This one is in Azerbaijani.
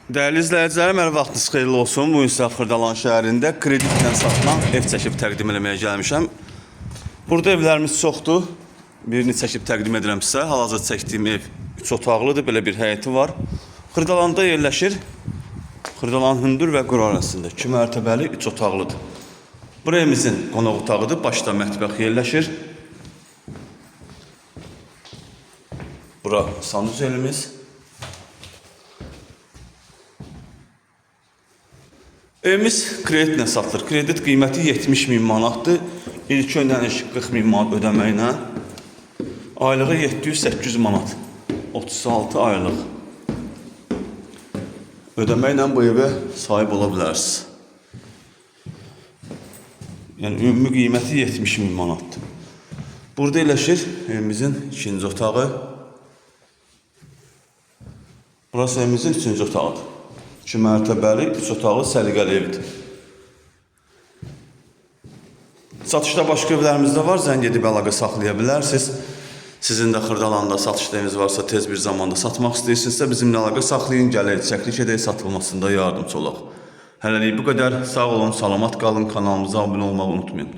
Değerli izləyicilərim, hər vaxtınız xeyirli olsun. Bu gün sizə Xırdalan şəhərində kreditlə satılan ev çəkib təqdim etməyə gəlmişəm. Burada evlərimiz çoxdur. Birini çəkib təqdim edirəm sizə. Hal-hazırda çəkdiyim ev 3 otaqlıdır, belə bir həyəti var. Xırdalanda yerləşir. Xırdalan hündür və quru arasında 2 mərtəbəli 3 otaqlıdır. Bu evimizin qonaq otağıdır. Başda mətbəx yerləşir. Bura sanuzelimiz. Evimiz kreditlə satılır. Kredit qiyməti 70.000 manatdır. İlk ödəniş 40.000 manat ödəməklə. Aylığı 700-800 manat. 36 aylıq. Ödəməklə bu evə sahib ola bilərsiniz. Yəni ümumi qiyməti 70.000 manatdır. Burada yerləşir evimizin ikinci otağı. Burası evimizin üçüncü otağıdır. 2 mərtəbəli 3 otaqlı səliqəli evdir. Satışda başqa evlərimiz də var. Zəng edib əlaqə saxlaya bilərsiniz. Sizin də Xırdalanda satışda eviniz varsa, tez bir zamanda satmaq istəyirsinizsə bizimlə əlaqə saxlayın, gələk, çəkiliş edək, satılmasında yardımcı olaq. Hələlik bu qədər. Sağ olun, salamat qalın. Kanalımıza abunə olmağı unutmayın.